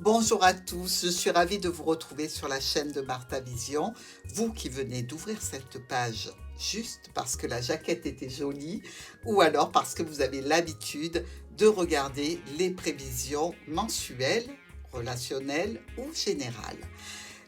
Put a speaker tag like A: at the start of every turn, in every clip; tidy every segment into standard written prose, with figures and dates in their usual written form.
A: Bonjour à tous, je suis ravie de vous retrouver sur la chaîne de Martha Vision. Vous qui venez d'ouvrir cette page juste parce que la jaquette était jolie ou alors parce que vous avez l'habitude de regarder les prévisions mensuelles, relationnelles ou générales.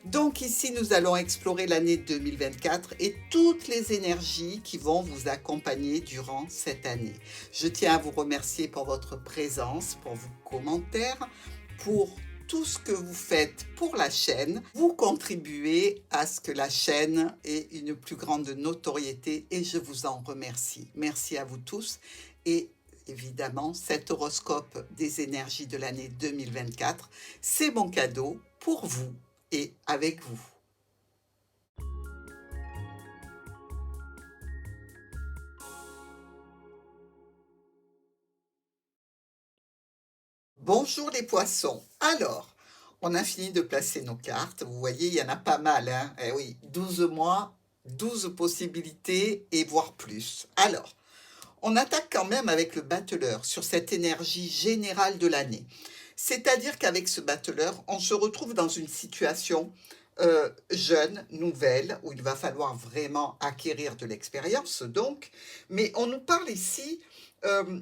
A: Donc ici, nous allons explorer l'année 2024 et toutes les énergies qui vont vous accompagner durant cette année. Je tiens à vous remercier pour votre présence, pour vos commentaires, pour tout ce que vous faites pour la chaîne. Vous contribuez à ce que la chaîne ait une plus grande notoriété et je vous en remercie. Merci à vous tous et évidemment, cet horoscope des énergies de l'année 2024, c'est mon cadeau pour vous et avec vous. Bonjour les poissons. Alors, on a fini de placer nos cartes. Vous voyez, il y en a pas mal, hein? Eh oui, 12 mois, 12 possibilités et voire plus. Alors, on attaque quand même avec le battleur sur cette énergie générale de l'année. C'est-à-dire qu'avec ce battleur, on se retrouve dans une situation jeune, nouvelle, où il va falloir vraiment acquérir de l'expérience, donc. Mais on nous parle ici euh,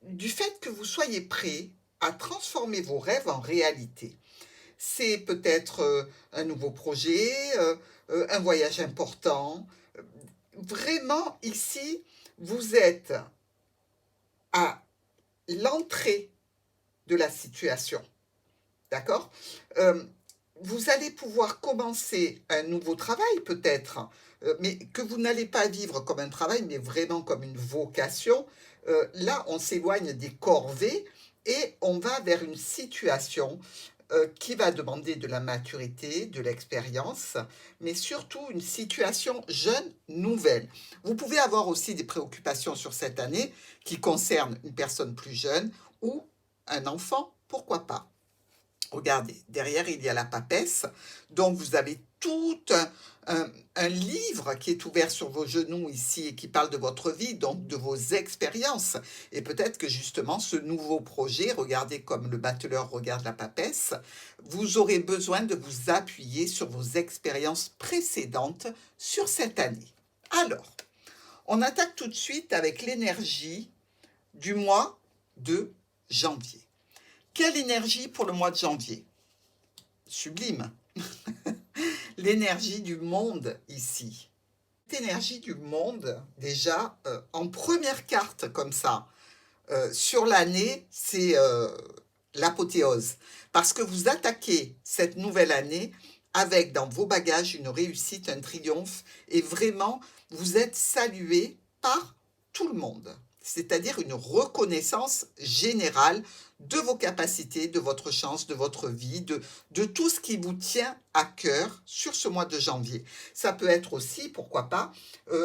A: du fait que vous soyez prêt à transformer vos rêves en réalité. C'est peut-être un nouveau projet, un voyage important. Vraiment, ici, vous êtes à l'entrée de la situation. D'accord. Vous allez pouvoir commencer un nouveau travail peut-être, mais que vous n'allez pas vivre comme un travail, mais vraiment comme une vocation. Là, on s'éloigne des corvées et on va vers une situation qui va demander de la maturité, de l'expérience, mais surtout une situation jeune, nouvelle. Vous pouvez avoir aussi des préoccupations sur cette année qui concernent une personne plus jeune ou un enfant, pourquoi pas. Regardez, derrière, il y a la papesse. Donc, vous avez tout un livre qui est ouvert sur vos genoux ici et qui parle de votre vie, donc de vos expériences. Et peut-être que justement, ce nouveau projet, regardez comme le battleur regarde la papesse, vous aurez besoin de vous appuyer sur vos expériences précédentes sur cette année. Alors, on attaque tout de suite avec l'énergie du mois de janvier. Quelle énergie pour le mois de janvier? Sublime. L'énergie du monde ici. Cette énergie du monde, déjà, en première carte comme ça, sur l'année, c'est l'apothéose. Parce que vous attaquez cette nouvelle année avec dans vos bagages une réussite, un triomphe, et vraiment, vous êtes salué par tout le monde. C'est-à-dire une reconnaissance générale de vos capacités, de votre chance, de votre vie, de tout ce qui vous tient à cœur sur ce mois de janvier. Ça peut être aussi, pourquoi pas,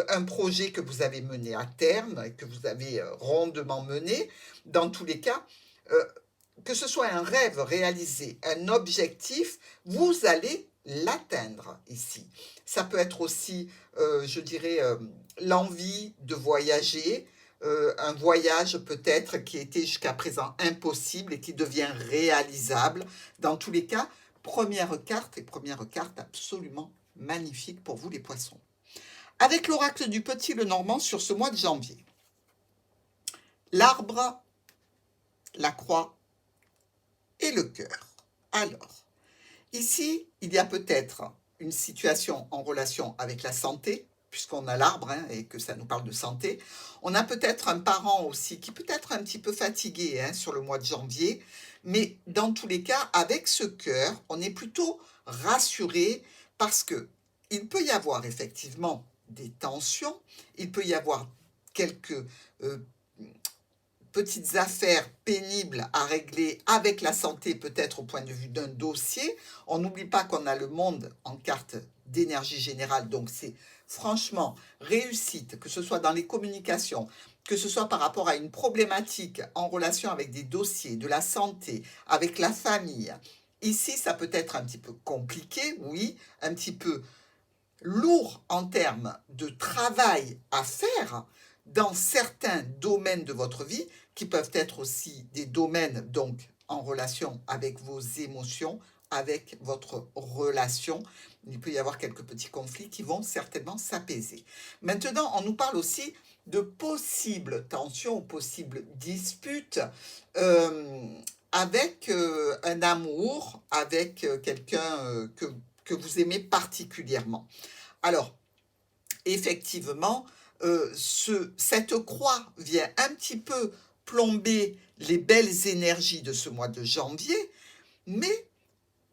A: un projet que vous avez mené à terme, que vous avez rondement mené. Dans tous les cas, que ce soit un rêve réalisé, un objectif, vous allez l'atteindre ici. Ça peut être aussi, je dirais, l'envie de voyager, un voyage peut-être qui était jusqu'à présent impossible et qui devient réalisable. Dans tous les cas, première carte absolument magnifique pour vous les poissons. Avec l'oracle du Petit Lenormand sur ce mois de janvier. L'arbre, la croix et le cœur. Alors, ici, il y a peut-être une situation en relation avec la santé, puisqu'on a l'arbre hein, et que ça nous parle de santé. On a peut-être un parent aussi qui peut être un petit peu fatigué hein, sur le mois de janvier, mais dans tous les cas, avec ce cœur, on est plutôt rassuré parce que il peut y avoir effectivement des tensions, il peut y avoir quelques petites affaires pénibles à régler avec la santé, peut-être au point de vue d'un dossier. On n'oublie pas qu'on a le monde en carte d'énergie générale, donc c'est franchement réussite, que ce soit dans les communications, que ce soit par rapport à une problématique en relation avec des dossiers, de la santé, avec la famille. Ici, ça peut être un petit peu compliqué, oui, un petit peu lourd en termes de travail à faire dans certains domaines de votre vie, qui peuvent être aussi des domaines donc en relation avec vos émotions, avec votre relation. Il peut y avoir quelques petits conflits qui vont certainement s'apaiser. Maintenant, on nous parle aussi de possibles tensions, possibles disputes avec un amour, avec quelqu'un que vous aimez particulièrement. Alors, effectivement, cette croix vient un petit peu plomber les belles énergies de ce mois de janvier, mais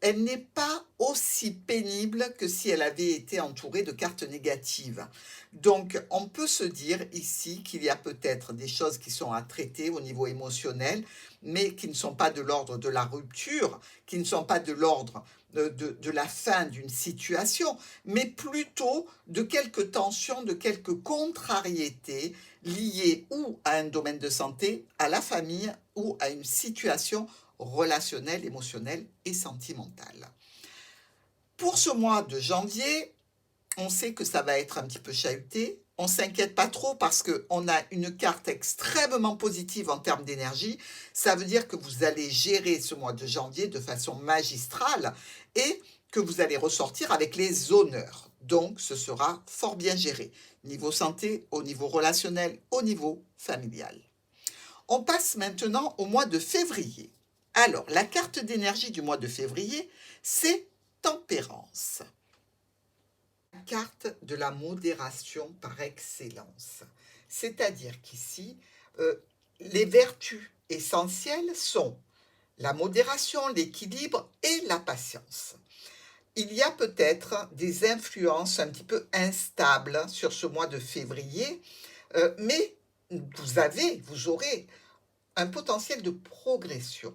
A: elle n'est pas aussi pénible que si elle avait été entourée de cartes négatives. Donc, on peut se dire ici qu'il y a peut-être des choses qui sont à traiter au niveau émotionnel, mais qui ne sont pas de l'ordre de la rupture, qui ne sont pas de l'ordre de la fin d'une situation, mais plutôt de quelques tensions, de quelques contrariétés liées ou à un domaine de santé, à la famille ou à une situation relationnelle, émotionnelle et sentimentale. Pour ce mois de janvier, on sait que ça va être un petit peu chahuté. On ne s'inquiète pas trop parce qu'on a une carte extrêmement positive en termes d'énergie. Ça veut dire que vous allez gérer ce mois de janvier de façon magistrale et que vous allez ressortir avec les honneurs. Donc, ce sera fort bien géré, niveau santé, au niveau relationnel, au niveau familial. On passe maintenant au mois de février. Alors, la carte d'énergie du mois de février, c'est Tempérance. La carte de la modération par excellence. C'est-à-dire qu'ici, les vertus essentielles sont la modération, l'équilibre et la patience. Il y a peut-être des influences un petit peu instables sur ce mois de février, mais vous aurez un potentiel de progression.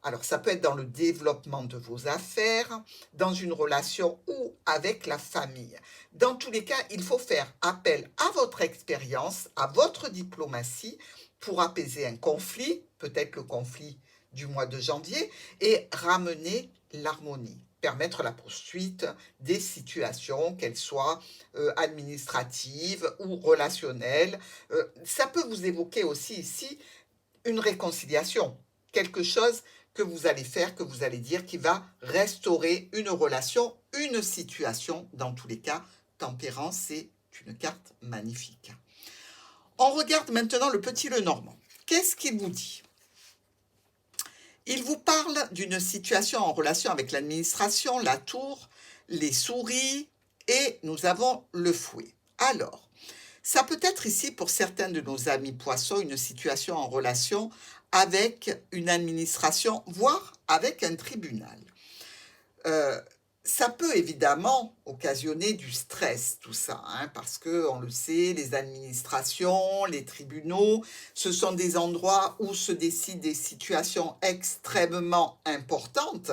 A: Alors, ça peut être dans le développement de vos affaires, dans une relation ou avec la famille. Dans tous les cas, il faut faire appel à votre expérience, à votre diplomatie pour apaiser un conflit, peut-être le conflit du mois de janvier, et ramener l'harmonie, permettre la poursuite des situations, qu'elles soient administratives ou relationnelles. Ça peut vous évoquer aussi ici une réconciliation, quelque chose que vous allez faire, que vous allez dire, qui va restaurer une relation, une situation. Dans tous les cas, Tempérance, c'est une carte magnifique. On regarde maintenant le petit Lenormand. Qu'est-ce qu'il vous dit? Il vous parle d'une situation en relation avec l'administration, la tour, les souris et nous avons le fouet. Alors, ça peut être ici pour certains de nos amis poissons une situation en relation avec une administration, voire avec un tribunal. Ça peut évidemment occasionner du stress, tout ça, hein, parce que, on le sait, les administrations, les tribunaux, ce sont des endroits où se décident des situations extrêmement importantes.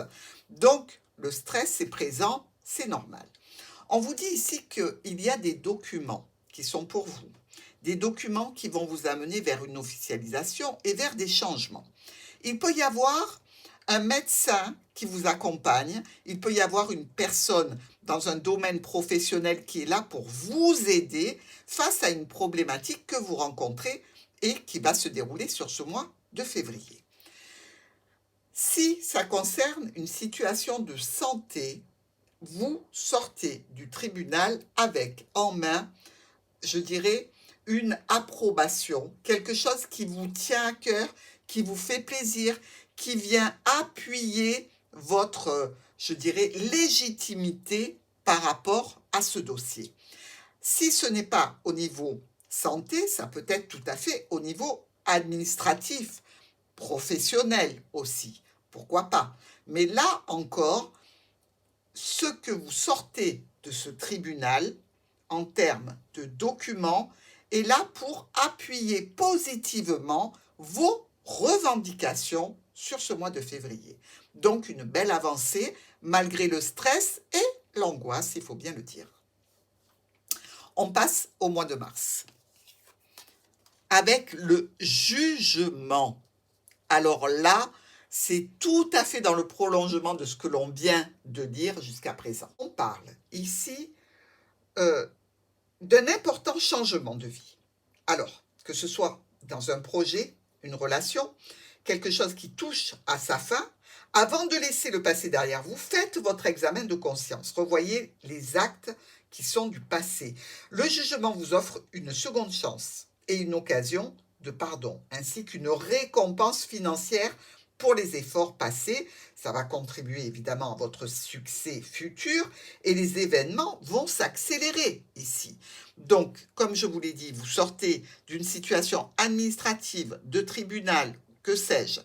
A: Donc, le stress est présent, c'est normal. On vous dit ici qu'il y a des documents qui sont pour vous, des documents qui vont vous amener vers une officialisation et vers des changements. Il peut y avoir un médecin qui vous accompagne, il peut y avoir une personne dans un domaine professionnel qui est là pour vous aider face à une problématique que vous rencontrez et qui va se dérouler sur ce mois de février. Si ça concerne une situation de santé, vous sortez du tribunal avec en main, je dirais, une approbation, quelque chose qui vous tient à cœur, qui vous fait plaisir, qui vient appuyer votre, je dirais, légitimité par rapport à ce dossier. Si ce n'est pas au niveau santé, ça peut être tout à fait au niveau administratif, professionnel aussi, pourquoi pas. Mais là encore, ce que vous sortez de ce tribunal en termes de documents est là pour appuyer positivement vos revendications sur ce mois de février. Donc une belle avancée malgré le stress et l'angoisse, il faut bien le dire. On passe au mois de mars avec le jugement. Alors là, c'est tout à fait dans le prolongement de ce que l'on vient de dire jusqu'à présent. On parle ici d'un important changement de vie. Alors, que ce soit dans un projet, une relation, quelque chose qui touche à sa fin, avant de laisser le passé derrière vous, faites votre examen de conscience. Revoyez les actes qui sont du passé. Le jugement vous offre une seconde chance et une occasion de pardon, ainsi qu'une récompense financière pour les efforts passés. Ça va contribuer évidemment à votre succès futur et les événements vont s'accélérer ici. Donc, comme je vous l'ai dit, vous sortez d'une situation administrative, de tribunal, que sais-je,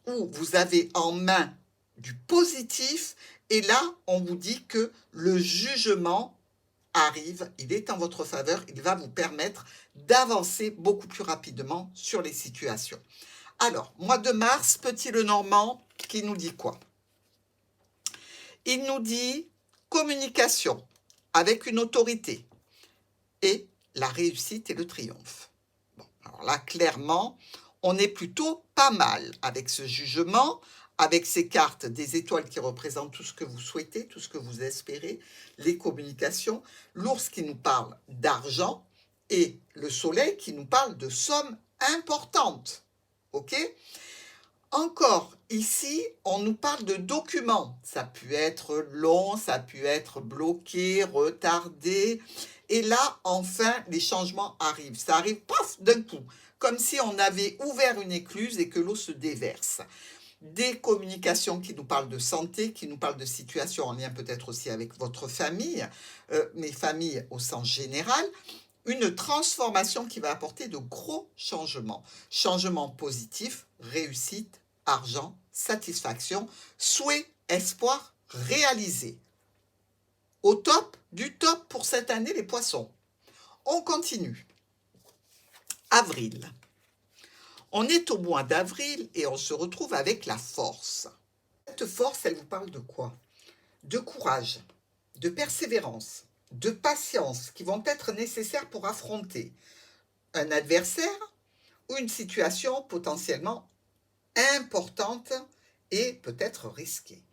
A: où vous avez en main du positif et là, on vous dit que le jugement arrive, il est en votre faveur, il va vous permettre d'avancer beaucoup plus rapidement sur les situations. Alors, mois de mars, petit Lenormand, qui nous dit quoi? Il nous dit communication avec une autorité et la réussite et le triomphe. Bon, alors là, clairement, on est plutôt pas mal avec ce jugement, avec ces cartes des étoiles qui représentent tout ce que vous souhaitez, tout ce que vous espérez, les communications, l'ours qui nous parle d'argent et le soleil qui nous parle de sommes importantes. Ok? Encore, ici, on nous parle de documents. Ça peut être long, ça peut être bloqué, retardé. Et là, enfin, les changements arrivent. Ça arrive, paf, d'un coup. Comme si on avait ouvert une écluse et que l'eau se déverse. Des communications qui nous parlent de santé, qui nous parlent de situations en lien peut-être aussi avec votre famille, mais famille au sens général. Une transformation qui va apporter de gros changements. Changements positifs, réussite, argent, satisfaction, souhait, espoir réalisé. Au top du top pour cette année, les poissons. On continue. Avril. On est au mois d'avril et on se retrouve avec la force. Cette force, elle vous parle de quoi? De courage, de persévérance, de patience qui vont être nécessaires pour affronter un adversaire ou une situation potentiellement importante et peut-être risquée.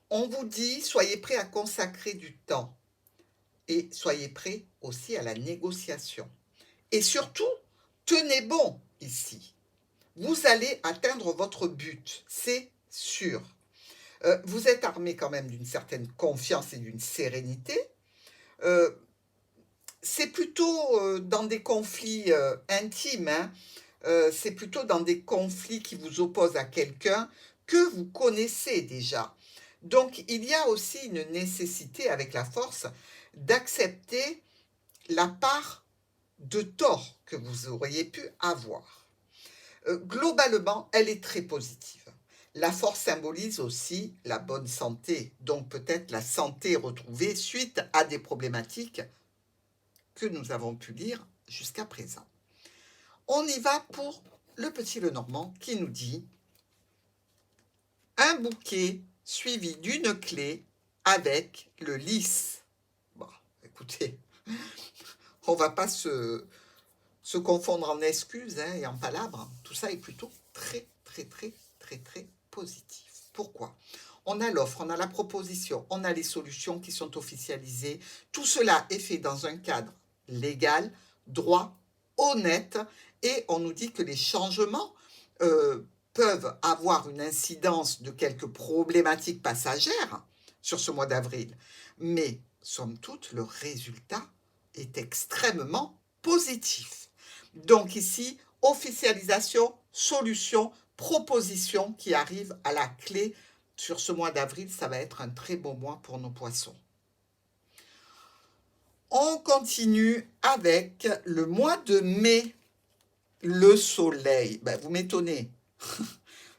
A: On vous dit, soyez prêts à consacrer du temps et soyez prêts aussi à la négociation. Et surtout, tenez bon ici. Vous allez atteindre votre but, c'est sûr. Vous êtes armé quand même d'une certaine confiance et d'une sérénité. C'est plutôt dans des conflits intimes, hein, c'est plutôt dans des conflits qui vous opposent à quelqu'un que vous connaissez déjà. Donc, il y a aussi une nécessité avec la force d'accepter la part de tort que vous auriez pu avoir. Globalement, elle est très positive. La force symbolise aussi la bonne santé, donc peut-être la santé retrouvée suite à des problématiques que nous avons pu lire jusqu'à présent. On y va pour le petit Lenormand qui nous dit un bouquet suivi d'une clé avec le lys. Bon, écoutez, on ne va pas se confondre en excuses hein, et en palabres. Tout ça est plutôt très positif. Pourquoi? On a l'offre, on a la proposition, on a les solutions qui sont officialisées. Tout cela est fait dans un cadre légal, droit, honnête, et on nous dit que les changements peuvent avoir une incidence de quelques problématiques passagères sur ce mois d'avril, mais somme toute, le résultat est extrêmement positif. Donc ici, officialisation, solution, proposition qui arrive à la clé sur ce mois d'avril. Ça va être un très beau mois pour nos poissons. On continue avec le mois de mai. Le soleil. Ben, vous m'étonnez.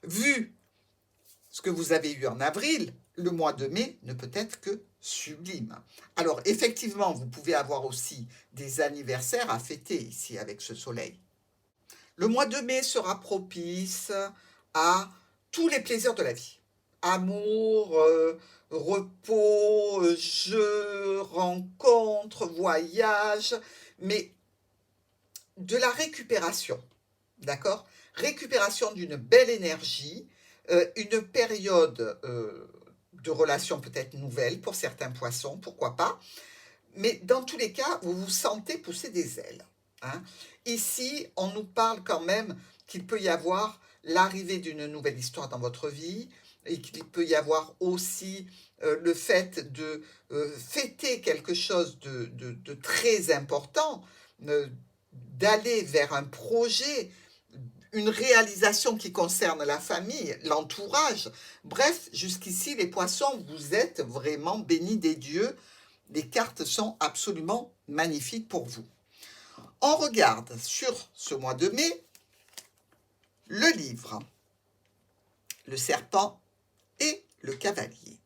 A: Vu ce que vous avez eu en avril, le mois de mai ne peut être que sublime. Alors, effectivement, vous pouvez avoir aussi des anniversaires à fêter ici avec ce soleil. Le mois de mai sera propice à tous les plaisirs de la vie. Amour, repos, jeux, rencontres, voyages, mais de la récupération, d'accord? Récupération d'une belle énergie, une période de relation peut-être nouvelle pour certains poissons, pourquoi pas, mais dans tous les cas, vous vous sentez pousser des ailes. Hein. Ici, on nous parle quand même qu'il peut y avoir l'arrivée d'une nouvelle histoire dans votre vie, et qu'il peut y avoir aussi le fait de fêter quelque chose de très important, d'aller vers un projet, une réalisation qui concerne la famille, l'entourage. Bref, jusqu'ici, les poissons, vous êtes vraiment bénis des dieux. Les cartes sont absolument magnifiques pour vous. On regarde sur ce mois de mai le livre, le serpent et le cavalier.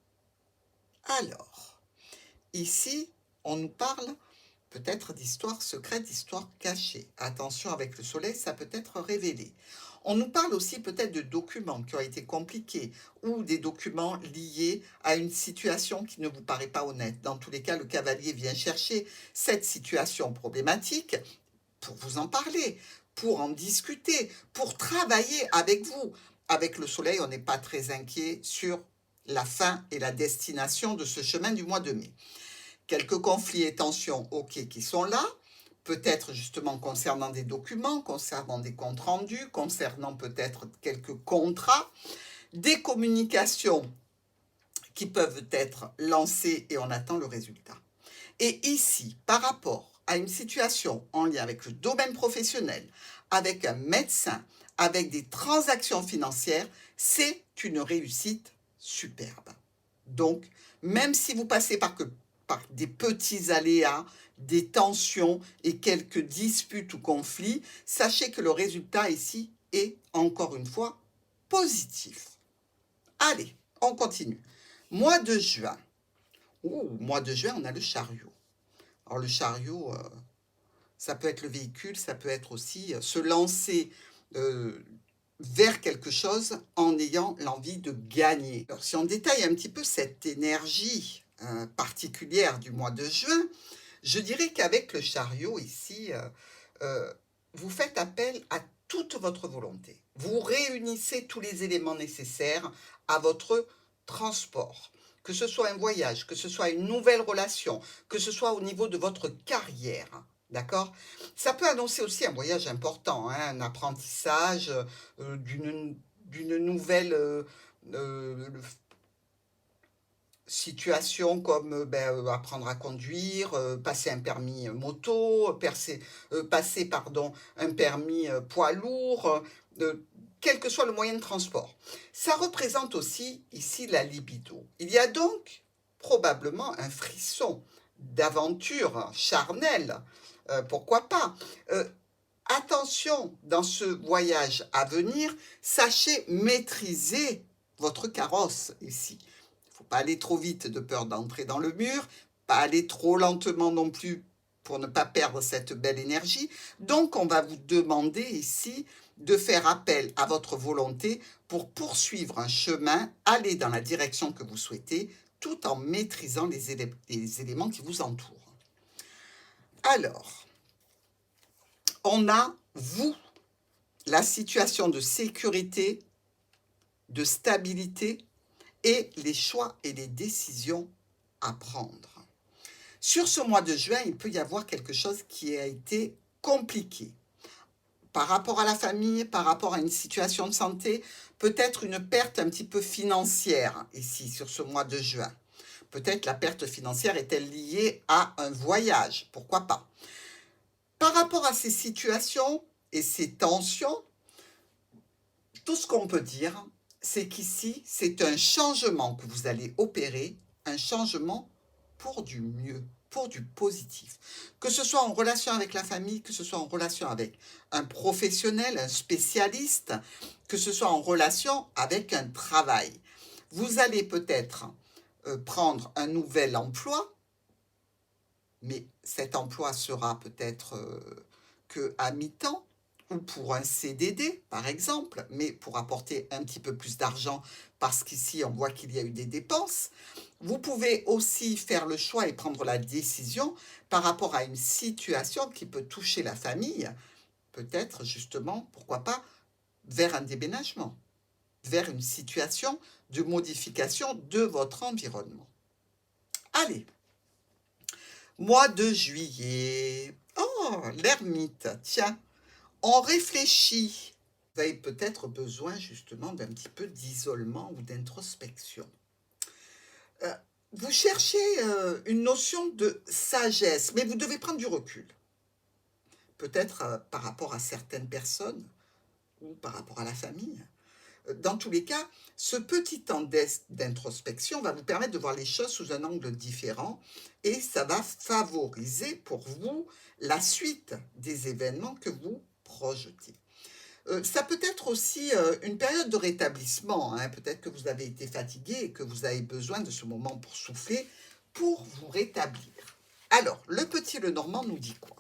A: Alors, ici, on nous parle peut-être d'histoires secrètes, d'histoires cachées. Attention, avec le soleil, ça peut être révélé. On nous parle aussi peut-être de documents qui ont été compliqués ou des documents liés à une situation qui ne vous paraît pas honnête. Dans tous les cas, le cavalier vient chercher cette situation problématique pour vous en parler, pour en discuter, pour travailler avec vous. Avec le soleil, on n'est pas très inquiet sur la fin et la destination de ce chemin du mois de mai. Quelques conflits et tensions, ok, qui sont là, peut-être justement concernant des documents, concernant des comptes rendus, concernant peut-être quelques contrats, des communications qui peuvent être lancées et on attend le résultat. Et ici, par rapport à une situation en lien avec le domaine professionnel, avec un médecin, avec des transactions financières, c'est une réussite superbe. Donc, même si vous passez par des petits aléas, des tensions et quelques disputes ou conflits, sachez que le résultat ici est, encore une fois, positif. Allez, on continue. Mois de juin. Mois de juin, on a le chariot. Alors le chariot, ça peut être le véhicule, ça peut être aussi se lancer vers quelque chose en ayant l'envie de gagner. Alors si on détaille un petit peu cette énergie particulière du mois de juin, je dirais qu'avec le chariot ici, vous faites appel à toute votre volonté. Vous réunissez tous les éléments nécessaires à votre transport. Que ce soit un voyage, que ce soit une nouvelle relation, que ce soit au niveau de votre carrière, d'accord? Ça peut annoncer aussi un voyage important, hein, un apprentissage d'une nouvelle situation comme apprendre à conduire, passer un permis moto, passer un permis poids lourd, quel que soit le moyen de transport. Ça représente aussi ici la libido. Il y a donc probablement un frisson d'aventure charnelle, pourquoi pas. Attention, dans ce voyage à venir, sachez maîtriser votre carrosse ici. Il ne faut pas aller trop vite de peur d'entrer dans le mur, pas aller trop lentement non plus pour ne pas perdre cette belle énergie. Donc, on va vous demander ici de faire appel à votre volonté pour poursuivre un chemin, aller dans la direction que vous souhaitez, tout en maîtrisant les éléments qui vous entourent. Alors, on a, vous, la situation de sécurité, de stabilité et les choix et les décisions à prendre. Sur ce mois de juin, il peut y avoir quelque chose qui a été compliqué. Par rapport à la famille, par rapport à une situation de santé, peut-être une perte un petit peu financière ici, sur ce mois de juin. Peut-être la perte financière est-elle liée à un voyage, pourquoi pas. Par rapport à ces situations et ces tensions, tout ce qu'on peut dire, c'est qu'ici, c'est un changement que vous allez opérer, un changement pour du mieux, pour du positif. Que ce soit en relation avec la famille, que ce soit en relation avec un professionnel, un spécialiste, que ce soit en relation avec un travail. Vous allez peut-être prendre un nouvel emploi, mais cet emploi sera peut-être qu'à mi-temps, ou pour un CDD, par exemple, mais pour apporter un petit peu plus d'argent, parce qu'ici, on voit qu'il y a eu des dépenses. Vous pouvez aussi faire le choix et prendre la décision par rapport à une situation qui peut toucher la famille, peut-être justement, pourquoi pas, vers un déménagement, vers une situation de modification de votre environnement. Allez, mois de juillet. Oh, l'ermite, tiens. On réfléchit Vous avez peut-être besoin justement d'un petit peu d'isolement ou d'introspection. Euh, Vous cherchez une notion de sagesse, mais vous devez prendre du recul. Peut-être par rapport à certaines personnes ou par rapport à la famille. Dans tous les cas, ce petit temps d'introspection va vous permettre de voir les choses sous un angle différent et ça va favoriser pour vous la suite des événements que vous projetez. Ça peut être aussi une période de rétablissement, hein. Peut-être que vous avez été fatigué et que vous avez besoin de ce moment pour souffler, pour vous rétablir. Alors, le petit Lenormand nous dit quoi?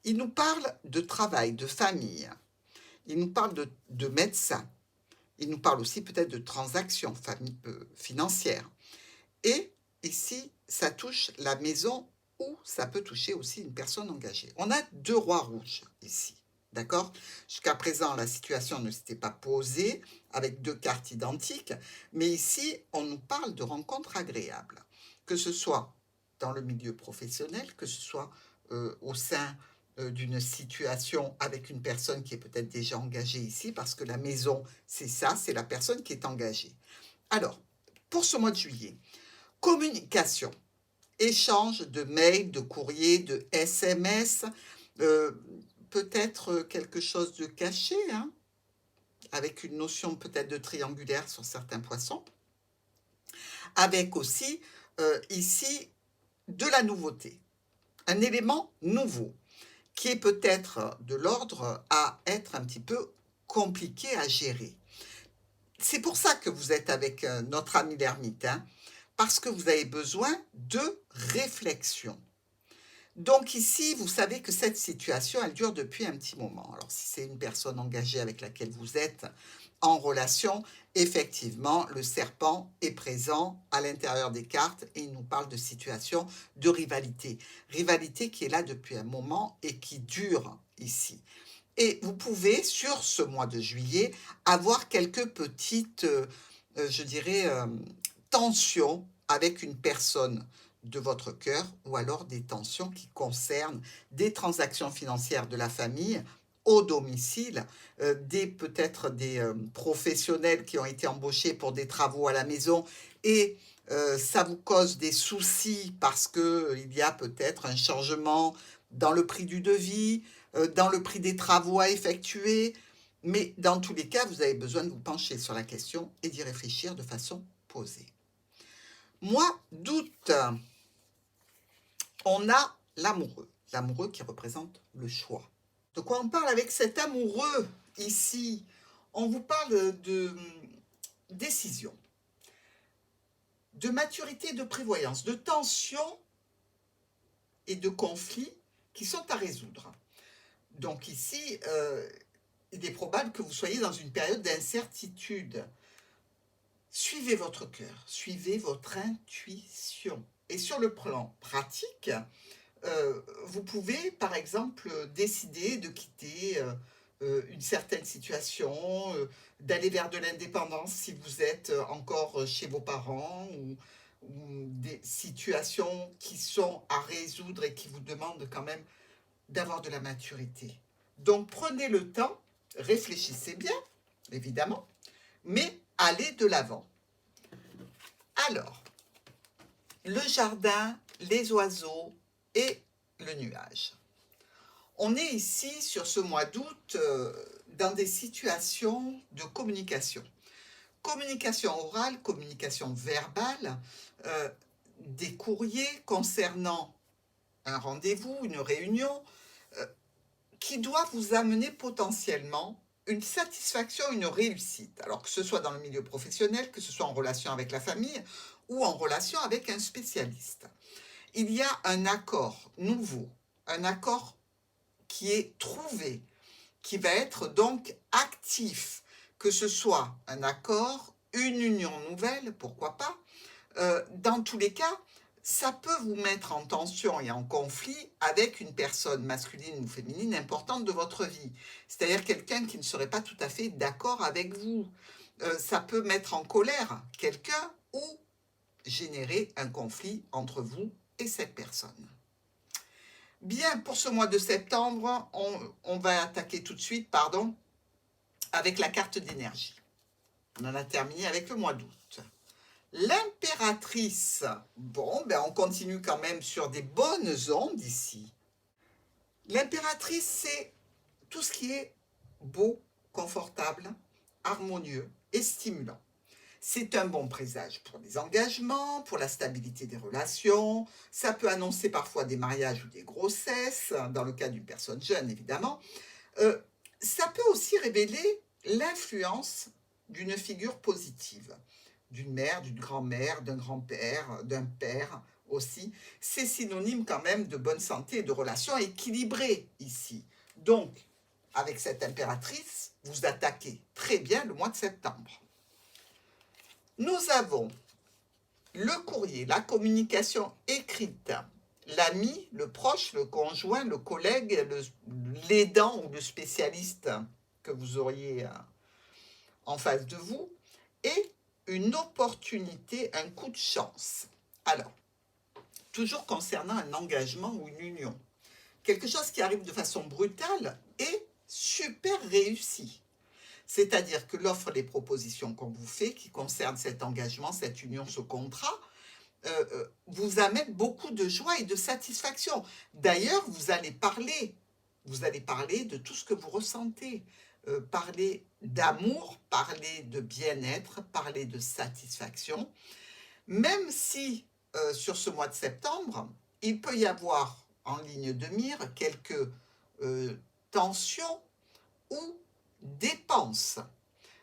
A: Il nous parle de travail, de famille, il nous parle de médecin, il nous parle aussi peut-être de transactions financières. Et ici, ça touche la maison ou ça peut toucher aussi une personne engagée. On a 2 rois rouges ici, d'accord? Jusqu'à présent, la situation ne s'était pas posée avec 2 cartes identiques, mais ici, on nous parle de rencontres agréables, que ce soit dans le milieu professionnel, que ce soit au sein d'une situation avec une personne qui est peut-être déjà engagée ici, parce que la maison, c'est ça, c'est la personne qui est engagée. Alors, pour ce mois de juillet, communication, échange de mails, de courriers, de SMS, euh, peut-être quelque chose de caché, hein, avec une notion peut-être de triangulaire sur certains poissons, avec aussi ici de la nouveauté, un élément nouveau qui est peut-être de l'ordre à être un petit peu compliqué à gérer. C'est pour ça que vous êtes avec notre ami l'ermite, hein, parce que vous avez besoin de réflexion. Donc ici, vous savez que cette situation, elle dure depuis un petit moment. Alors si c'est une personne engagée avec laquelle vous êtes en relation, effectivement, le serpent est présent à l'intérieur des cartes et il nous parle de situation de rivalité. Rivalité qui est là depuis un moment et qui dure ici. Et vous pouvez, sur ce mois de juillet, avoir quelques petites, je dirais, tensions avec une personne de votre cœur ou alors des tensions qui concernent des transactions financières de la famille au domicile, peut-être des professionnels qui ont été embauchés pour des travaux à la maison et ça vous cause des soucis parce qu'il y a peut-être un changement dans le prix du devis, dans le prix des travaux à effectuer, mais dans tous les cas, vous avez besoin de vous pencher sur la question et d'y réfléchir de façon posée. Mois d'août, on a l'amoureux qui représente le choix. De quoi on parle avec cet amoureux ici? On vous parle de décision, de maturité, de prévoyance, de tensions et de conflits qui sont à résoudre. Donc ici, il est probable que vous soyez dans une période d'incertitude. Suivez votre cœur, suivez votre intuition. Et sur le plan pratique, vous pouvez, par exemple, décider de quitter une certaine situation, d'aller vers de l'indépendance si vous êtes encore chez vos parents ou des situations qui sont à résoudre et qui vous demandent quand même d'avoir de la maturité. Donc prenez le temps, réfléchissez bien, évidemment, mais allez de l'avant. Alors, le jardin, les oiseaux et le nuage. On est ici, sur ce mois d'août, dans des situations de communication. Communication orale, communication verbale, des courriers concernant un rendez-vous, une réunion, qui doit vous amener potentiellement une satisfaction, une réussite. Alors que ce soit dans le milieu professionnel, que ce soit en relation avec la famille ou en relation avec un spécialiste. Il y a un accord nouveau, un accord qui est trouvé, qui va être donc actif, que ce soit un accord, une union nouvelle, pourquoi pas. Dans tous les cas, ça peut vous mettre en tension et en conflit avec une personne masculine ou féminine importante de votre vie. C'est-à-dire quelqu'un qui ne serait pas tout à fait d'accord avec vous. Ça peut mettre en colère quelqu'un ou générer un conflit entre vous et cette personne. Bien, pour ce mois de septembre, on va attaquer tout de suite, pardon, avec la carte d'énergie. On en a terminé avec le mois d'août. L'impératrice, bon, ben on continue quand même sur des bonnes ondes ici. L'impératrice, c'est tout ce qui est beau, confortable, harmonieux et stimulant. C'est un bon présage pour les engagements, pour la stabilité des relations. Ça peut annoncer parfois des mariages ou des grossesses, dans le cas d'une personne jeune évidemment. Ça peut aussi révéler l'influence d'une figure positive, d'une mère, d'une grand-mère, d'un grand-père, d'un père aussi. C'est synonyme quand même de bonne santé et de relations équilibrées ici. Donc, avec cette impératrice, vous attaquez très bien le mois de septembre. Nous avons le courrier, la communication écrite, l'ami, le proche, le conjoint, le collègue, l'aidant ou le spécialiste que vous auriez en face de vous, et une opportunité, un coup de chance. Alors, toujours concernant un engagement ou une union, quelque chose qui arrive de façon brutale et super réussi. C'est-à-dire que l'offre des propositions qu'on vous fait, qui concernent cet engagement, cette union, ce contrat, vous amène beaucoup de joie et de satisfaction. D'ailleurs, vous allez parler de tout ce que vous ressentez, parler d'amour, parler de bien-être, parler de satisfaction, même si sur ce mois de septembre, il peut y avoir en ligne de mire quelques tensions ou dépenses.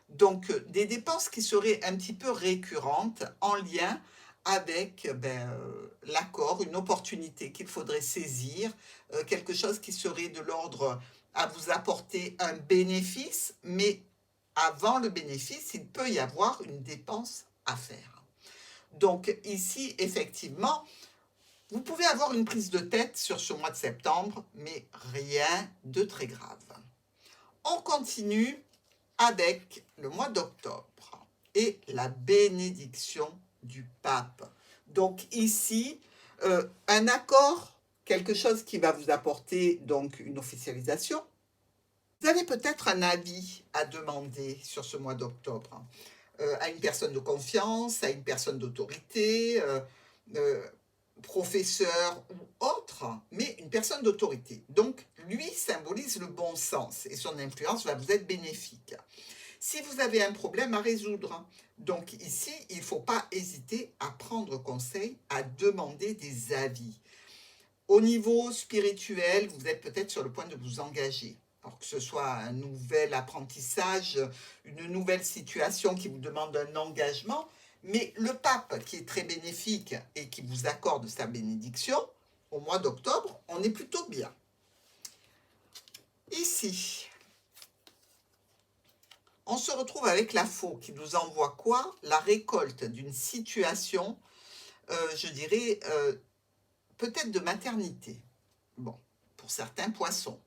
A: Donc, des dépenses qui seraient un petit peu récurrentes en lien avec l'accord, une opportunité qu'il faudrait saisir, quelque chose qui serait de l'ordre à vous apporter un bénéfice, mais avant le bénéfice, il peut y avoir une dépense à faire. Donc ici, effectivement, vous pouvez avoir une prise de tête sur ce mois de septembre, mais rien de très grave. On continue avec le mois d'octobre et la bénédiction du pape. Donc ici, un accord, quelque chose qui va vous apporter donc une officialisation. Vous avez peut-être un avis à demander sur ce mois d'octobre à une personne de confiance, à une personne d'autorité, professeur ou autre, mais une personne d'autorité. Donc, lui symbolise le bon sens et son influence va vous être bénéfique. Si vous avez un problème à résoudre, donc ici, il ne faut pas hésiter à prendre conseil, à demander des avis. Au niveau spirituel, vous êtes peut-être sur le point de vous engager. Alors que ce soit un nouvel apprentissage, une nouvelle situation qui vous demande un engagement, mais le pape qui est très bénéfique et qui vous accorde sa bénédiction, au mois d'octobre, on est plutôt bien. Ici, on se retrouve avec la faux qui nous envoie quoi? La récolte d'une situation, je dirais, peut-être de maternité. Bon, pour certains poissons.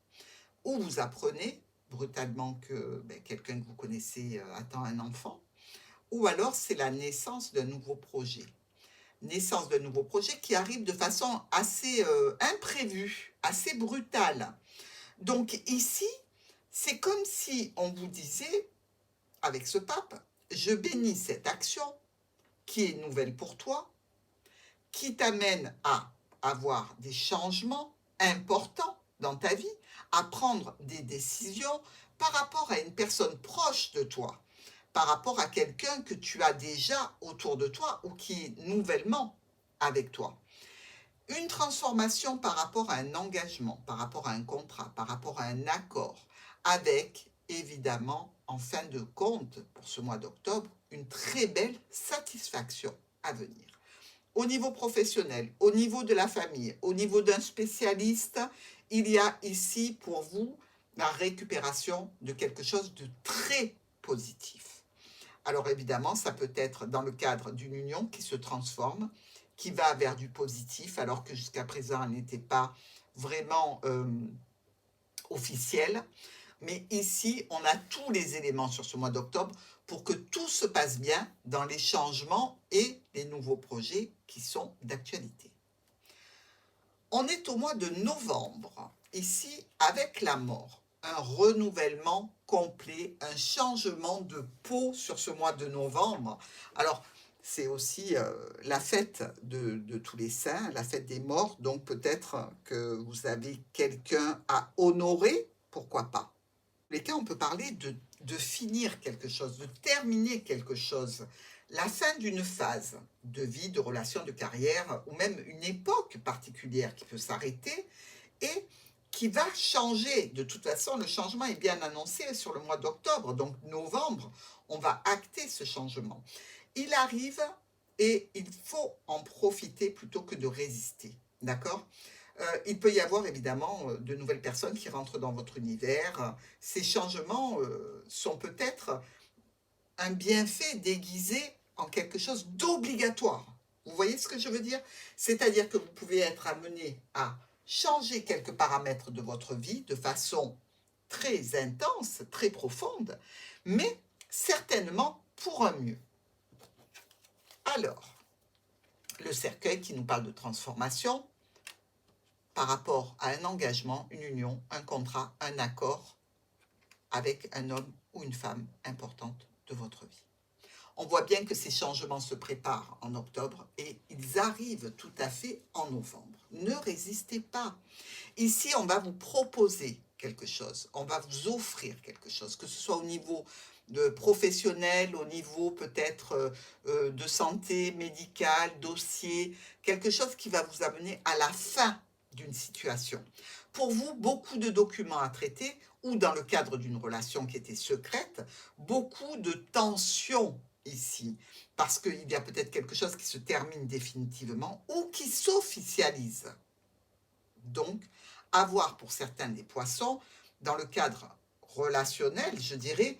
A: Ou vous apprenez brutalement que quelqu'un que vous connaissez attend un enfant, ou alors c'est la naissance d'un nouveau projet. Naissance d'un nouveau projet qui arrive de façon assez imprévue, assez brutale. Donc ici, c'est comme si on vous disait, avec ce pape, je bénis cette action qui est nouvelle pour toi, qui t'amène à avoir des changements importants dans ta vie, à prendre des décisions par rapport à une personne proche de toi, par rapport à quelqu'un que tu as déjà autour de toi ou qui est nouvellement avec toi. Une transformation par rapport à un engagement, par rapport à un contrat, par rapport à un accord, avec évidemment, en fin de compte, pour ce mois d'octobre, une très belle satisfaction à venir. Au niveau professionnel, au niveau de la famille, au niveau d'un spécialiste, il y a ici pour vous la récupération de quelque chose de très positif. Alors évidemment, ça peut être dans le cadre d'une union qui se transforme, qui va vers du positif, alors que jusqu'à présent, elle n'était pas vraiment officielle. Mais ici, on a tous les éléments sur ce mois d'octobre pour que tout se passe bien dans les changements et les nouveaux projets qui sont d'actualité. On est au mois de novembre, ici avec la mort. un renouvellement complet, un changement de peau sur ce mois de novembre. Alors, c'est aussi la fête de tous les saints, la fête des morts, donc peut-être que vous avez quelqu'un à honorer, pourquoi pas. Dans les cas, on peut parler de finir quelque chose, de terminer quelque chose, la fin d'une phase de vie, de relation, de carrière, ou même une époque particulière qui peut s'arrêter et qui va changer. De toute façon, le changement est bien annoncé sur le mois d'octobre, donc novembre, on va acter ce changement. Il arrive et il faut en profiter plutôt que de résister, d'accord? Il peut y avoir évidemment de nouvelles personnes qui rentrent dans votre univers. Ces changements sont peut-être un bienfait déguisé en quelque chose d'obligatoire. Vous voyez ce que je veux dire? C'est-à-dire que vous pouvez être amené à changer quelques paramètres de votre vie de façon très intense, très profonde, mais certainement pour un mieux. Alors, le cercueil qui nous parle de transformation par rapport à un engagement, une union, un contrat, un accord avec un homme ou une femme importante de votre vie. On voit bien que ces changements se préparent en octobre et ils arrivent tout à fait en novembre. Ne résistez pas. Ici, on va vous proposer quelque chose, on va vous offrir quelque chose, que ce soit au niveau de professionnel, au niveau peut-être de santé médicale, dossier, quelque chose qui va vous amener à la fin d'une situation. Pour vous, beaucoup de documents à traiter ou dans le cadre d'une relation qui était secrète, beaucoup de tensions ici, parce qu'il y a peut-être quelque chose qui se termine définitivement ou qui s'officialise. Donc, avoir pour certains des poissons, dans le cadre relationnel, je dirais,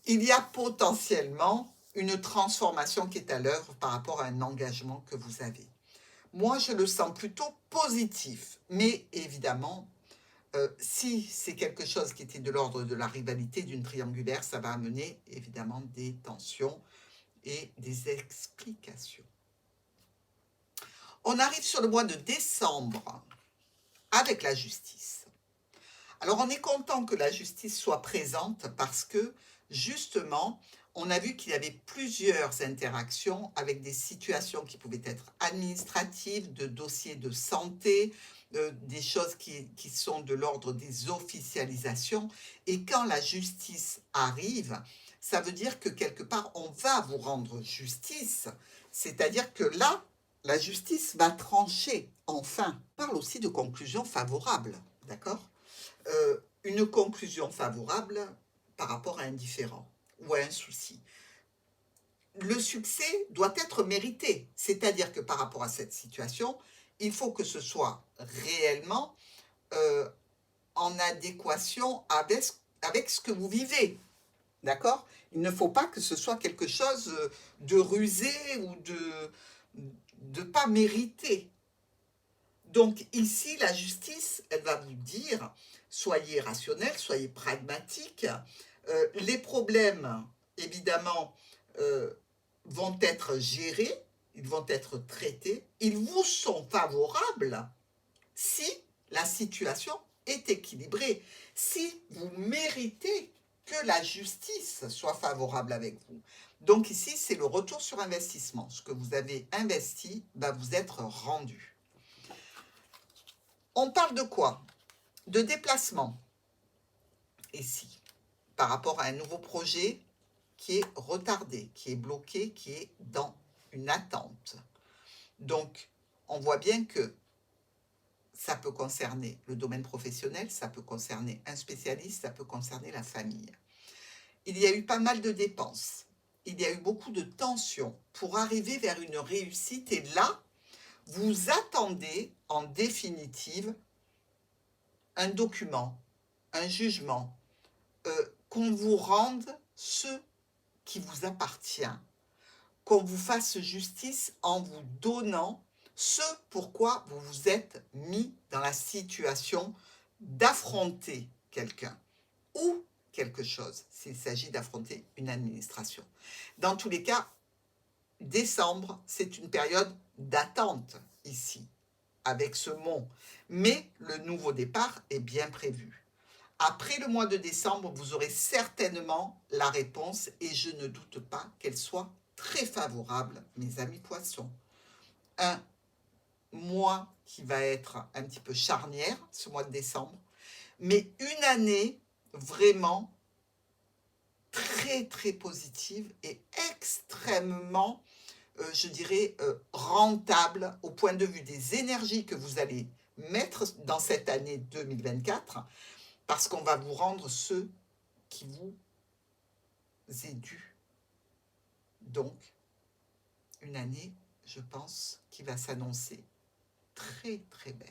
A: il y a potentiellement une transformation qui est à l'œuvre par rapport à un engagement que vous avez. Moi, je le sens plutôt positif, mais évidemment, si c'est quelque chose qui était de l'ordre de la rivalité d'une triangulaire, ça va amener évidemment des tensions et des explications. On arrive sur le mois de décembre avec la justice. Alors on est content que la justice soit présente parce que justement, on a vu qu'il y avait plusieurs interactions avec des situations qui pouvaient être administratives, de dossiers de santé, des choses qui sont de l'ordre des officialisations. Et quand la justice arrive, ça veut dire que quelque part, on va vous rendre justice. C'est-à-dire que là, la justice va trancher, enfin. On parle aussi de conclusion favorable, d'accord? Une conclusion favorable par rapport à un différend ou à un souci. Le succès doit être mérité, c'est-à-dire que par rapport à cette situation, il faut que ce soit réellement en adéquation avec ce que vous vivez, d'accord? Il ne faut pas que ce soit quelque chose de rusé ou de pas mérité. Donc ici, la justice, elle va vous dire, soyez rationnel, soyez pragmatique. Les problèmes, évidemment, vont être gérés, ils vont être traités, ils vous sont favorables si la situation est équilibrée, si vous méritez que la justice soit favorable avec vous. Donc ici, c'est le retour sur investissement. Ce que vous avez investi va vous être rendu. On parle de quoi? De déplacement, ici, par rapport à un nouveau projet qui est retardé, qui est bloqué, qui est dans une attente. Donc, on voit bien que ça peut concerner le domaine professionnel, ça peut concerner un spécialiste, ça peut concerner la famille. Il y a eu pas mal de dépenses, il y a eu beaucoup de tensions pour arriver vers une réussite et là, vous attendez en définitive un document, un jugement, qu'on vous rende ce qui vous appartient, qu'on vous fasse justice en vous donnant ce pourquoi vous vous êtes mis dans la situation d'affronter quelqu'un ou quelque chose, s'il s'agit d'affronter une administration. Dans tous les cas, décembre, c'est une période d'attente ici, avec ce mot, mais le nouveau départ est bien prévu. Après le mois de décembre, vous aurez certainement la réponse et je ne doute pas qu'elle soit très favorable, mes amis poissons. Un mois qui va être un petit peu charnière, ce mois de décembre, mais une année vraiment très très positive et extrêmement, je dirais, rentable au point de vue des énergies que vous allez mettre dans cette année 2024, parce qu'on va vous rendre ce qui vous est dû. Donc, une année, je pense, qui va s'annoncer très très belle.